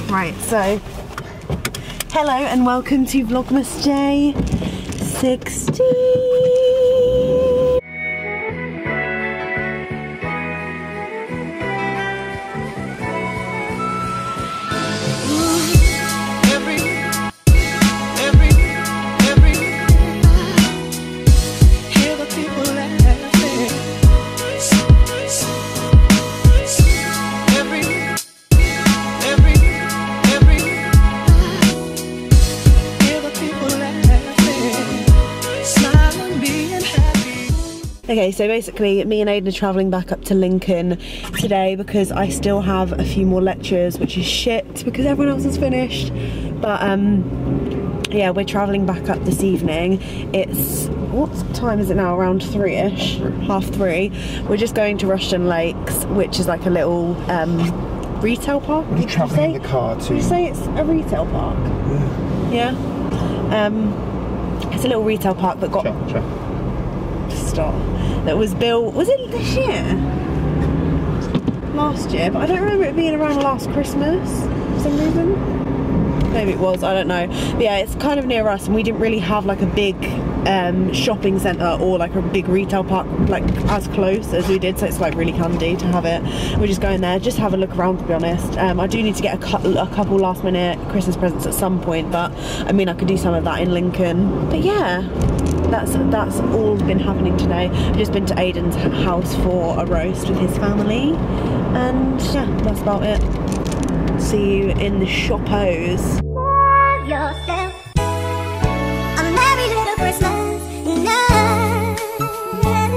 Right, so hello and welcome to Vlogmas Day 60. Okay, so basically me and Aiden are travelling back up to Lincoln today because I still have a few more lectures, which is shit because everyone else has finished. But yeah, we're travelling back up this evening. It's, what time is it now? Around 3ish, 2:30. We're just going to Rushden Lakes, which is like a little retail park. We're travelling in the car too. Did you say it's a retail park? Yeah. Yeah? It's a little retail park that got... that was built, was it this year? Last year, but I don't remember it being around last Christmas for some reason. Maybe it was, I don't know. But yeah, it's kind of near us and we didn't really have like a big shopping centre or like a big retail park like as close as we did, so it's like really handy to have it. We're just going there, just have a look around to be honest. I do need to get a couple last minute Christmas presents at some point, but I mean I could do some of that in Lincoln. But yeah, that's all been happening today. I've just been to Aiden's house for a roast with his family, and yeah, that's about it. See you in the shoppos. Love yourself. A merry little Christmas, you know. And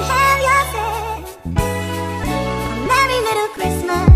have yourself a merry little Christmas.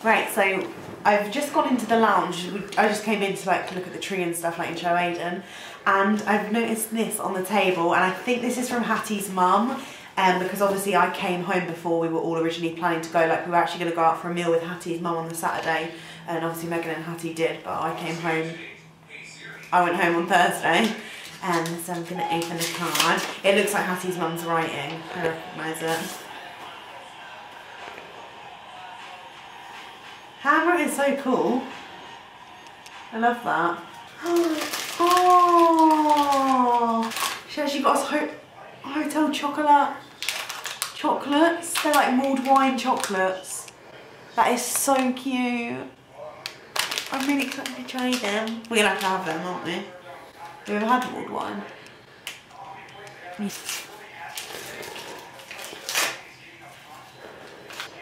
Right, so I've just gone into the lounge. I just came in to like look at the tree and stuff, like, and show Aiden, and I've noticed this on the table, and I think this is from Hattie's mum, because obviously I came home before we were all originally planning to go. Like, we were actually going to go out for a meal with Hattie's mum on the Saturday, and obviously Megan and Hattie did, but I went home on Thursday, and so I'm going to open the card. It looks like Hattie's mum's writing. I recognise it. Handwriting is so cool. I love that. Oh, she actually got us hotel chocolates. They're like mulled wine chocolates. That is so cute. I'm really excited to try them. We're gonna have to have them, aren't we? Have you ever had mulled wine?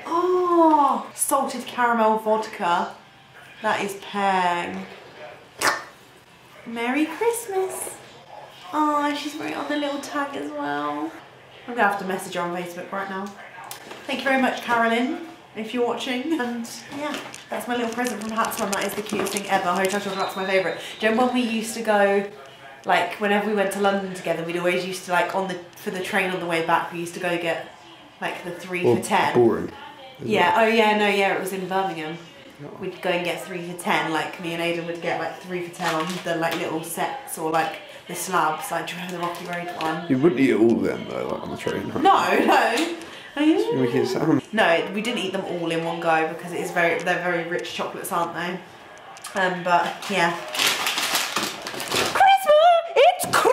Oh, salted caramel vodka. That is peng. Merry Christmas. Oh, she's writing on the little tag as well. I'm gonna have to message her on Facebook right now. Thank you very much, Carolyn, if you're watching. And yeah, that's my little present from Hat's mum. That is the cutest thing ever. Hotel chocolate's my favourite. Do you remember when we used to go, like, whenever we went to London together, we'd always used to, like, for the train on the way back, we used to go get, like, the 3 for 10. Boring. Yeah, oh yeah, no, yeah, it was in Birmingham. We'd go and get 3 for 10, like me and Aiden would get like 3 for 10 on the like little sets or like the slabs, like do you remember the Rocky Road one? You wouldn't eat all of them though, like on the train, right? No. You're making it sound. No, we didn't eat them all in one go because they're very rich chocolates, aren't they? But yeah. Christmas! It's Christmas!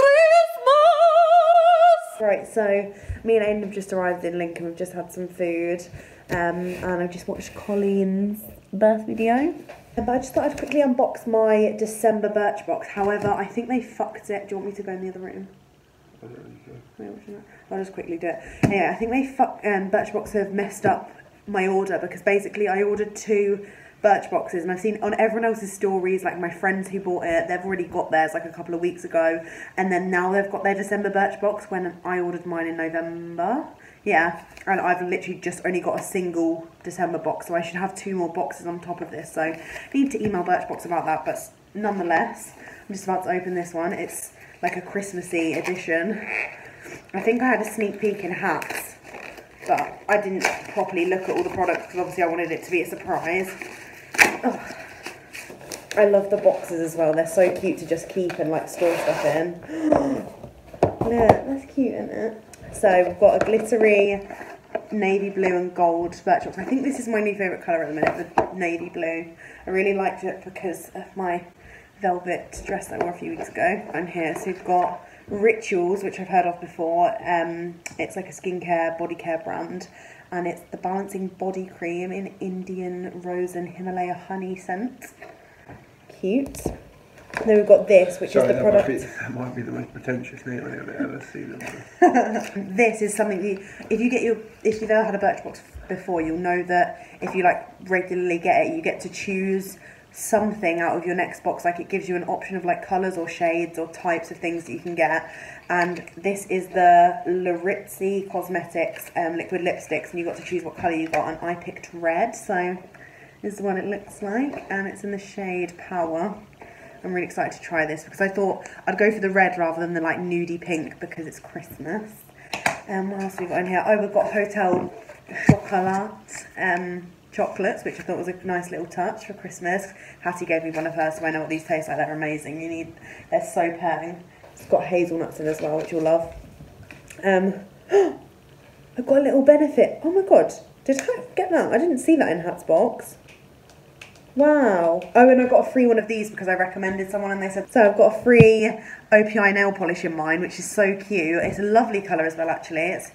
Right, so me and Aiden have just arrived in Lincoln. We've just had some food, and I've just watched Colleen's birth video. But I just thought I'd quickly unbox my December Birchbox. However, I think they fucked it. Do you want me to go in the other room? I don't know. I'll just quickly do it. Yeah, I think they Birchbox have messed up my order because basically I ordered 2 Birchboxes and I've seen on everyone else's stories, like my friends who bought it, they've already got theirs like a couple of weeks ago, and then now they've got their December Birchbox when I ordered mine in November. Yeah, and I've literally just only got a single December box, so I should have 2 more boxes on top of this. So I need to email Birchbox about that, but nonetheless, I'm just about to open this one. It's like a Christmassy edition. I think I had a sneak peek in hats, but I didn't properly look at all the products because obviously I wanted it to be a surprise. Oh, I love the boxes as well. They're so cute to just keep and like store stuff in. Look, that's cute, isn't it? So we've got a glittery navy blue and gold Birchbox. I think this is my new favourite colour at the minute, the navy blue. I really liked it because of my velvet dress that I wore a few weeks ago. And here, so we've got Rituals, which I've heard of before. It's like a skincare, body care brand. And it's the Balancing Body Cream in Indian Rose and Himalaya Honey scent. Cute. Then we've got this, which is the product. That might be the most pretentious name I've ever seen. This is something that if you've ever had a Birchbox before, you'll know that if you like regularly get it, you get to choose something out of your next box. Like it gives you an option of like colours or shades or types of things that you can get. And this is the Laritzi Cosmetics liquid lipsticks, and you got to choose what colour you got, and I picked red, so this is what it looks like, and it's in the shade Power. I'm really excited to try this because I thought I'd go for the red rather than the like nudie pink because it's Christmas. What else have we got in here? Oh, we've got Hotel Chocolat chocolates, which I thought was a nice little touch for Christmas. Hattie gave me one of hers, so I know what these taste like. They're amazing. They're so pairing. It's got hazelnuts in as well, which you'll love. I've got a little Benefit. Oh my god, did I get that? I didn't see that in Hat's box. Wow. Oh, and I got a free one of these because I recommended someone and they said, so I've got a free OPI nail polish in mine, which is so cute. It's a lovely colour as well, actually. It's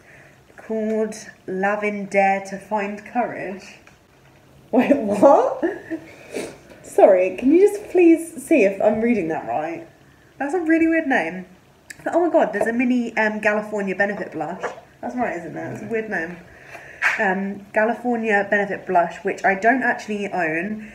called Lavender to Find Courage. Wait, what? Sorry, can you just please see if I'm reading that right? That's a really weird name. Oh my god, there's a mini California Benefit blush. That's right, isn't it? It's a weird name. California Benefit blush, which I don't actually own.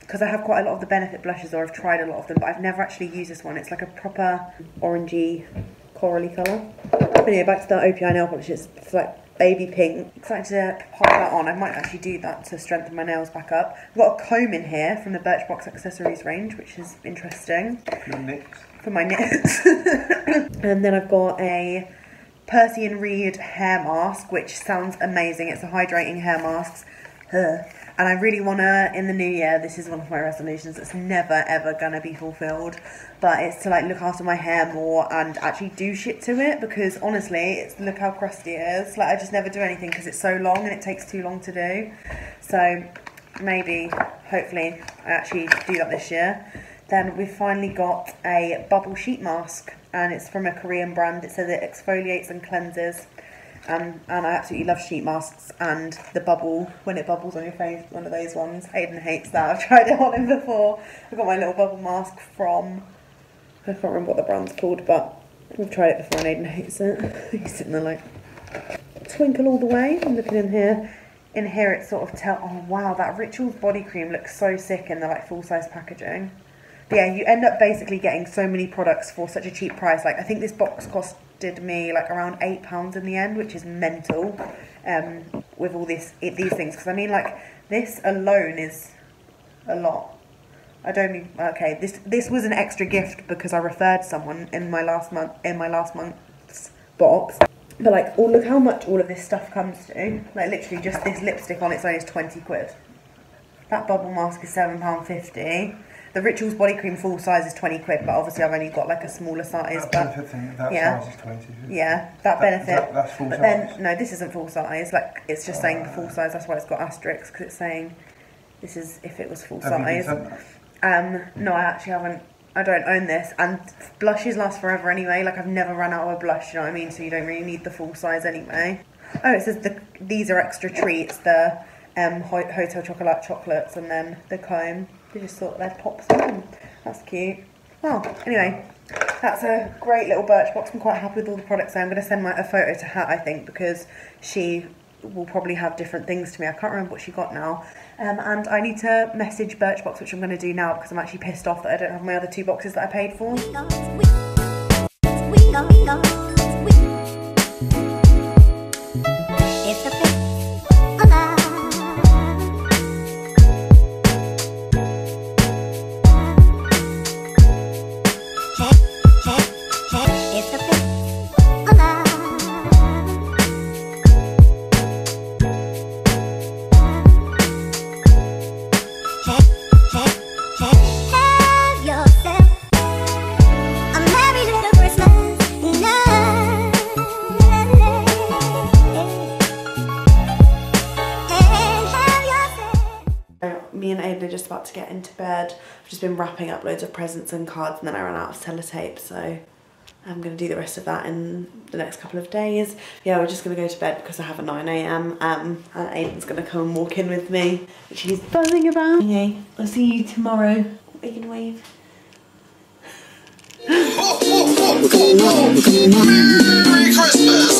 Because I have quite a lot of the Benefit blushes, or I've tried a lot of them, but I've never actually used this one. It's like a proper orangey, corally colour. Anyway, back to the OPI nail polish. It's like baby pink. Excited to pop that on. I might actually do that to strengthen my nails back up. I've got a comb in here from the Birchbox accessories range, which is interesting. Your knits. For my knits. And then I've got a Percy and Reed hair mask, which sounds amazing. It's a hydrating hair mask. And I really want to, in the new year, this is one of my resolutions that's never ever gonna be fulfilled, but it's to like look after my hair more and actually do shit to it, because honestly, look how crusty it is. Like I just never do anything because it's so long and it takes too long to do. So maybe, hopefully, I actually do that this year. Then we've finally got a bubble sheet mask, and it's from a Korean brand. It says it exfoliates and cleanses. And I absolutely love sheet masks, and the bubble, when it bubbles on your face, one of those ones. Aiden hates that. I've tried it on him before. I've got my little bubble mask from, I can't remember what the brand's called, but we've tried it before and Aiden hates it. He's sitting there like, twinkle all the way. I'm looking in here. In here it sort of oh wow, that Rituals body cream looks so sick in the like full-size packaging. But yeah, you end up basically getting so many products for such a cheap price. Like I think this box costed me like around £8 in the end, which is mental, with all these things, because I mean like this alone is a lot. I don't mean, okay, this was an extra gift because I referred someone in my last month's box, but like, oh look how much all of this stuff comes to. Like literally just this lipstick on its own is 20 quid. That bubble mask is £7.50. The Rituals body cream full size is 20 quid, but obviously I've only got like a smaller size. That Benefit thing, that yeah, size is 20. Yeah, that Benefit. That's full but size. Then, no, this isn't full size. Like it's just saying full size. That's why it's got asterisks, because it's saying this is if it was full size. Have you been sent that? No, I actually haven't. I don't own this, and blushes last forever anyway. Like I've never run out of a blush. You know what I mean? So you don't really need the full size anyway. Oh, it says these are extra treats. The Hotel Chocolat chocolates, and then the comb. They just thought they'd pop some. That's cute. Well, anyway, that's a great little Birchbox. I'm quite happy with all the products. So I'm going to send a photo to Hat, I think, because she will probably have different things to me. I can't remember what she got now. And I need to message Birchbox, which I'm going to do now because I'm actually pissed off that I don't have my other 2 boxes that I paid for. get into bed. I've just been wrapping up loads of presents and cards, and then I ran out of sellotape, so I'm going to do the rest of that in the next couple of days. Yeah, we're just going to go to bed because I have a 9 AM and Aiden's going to come and walk in with me, which he's buzzing about. Okay, I'll see you tomorrow. We can wave. Merry Christmas!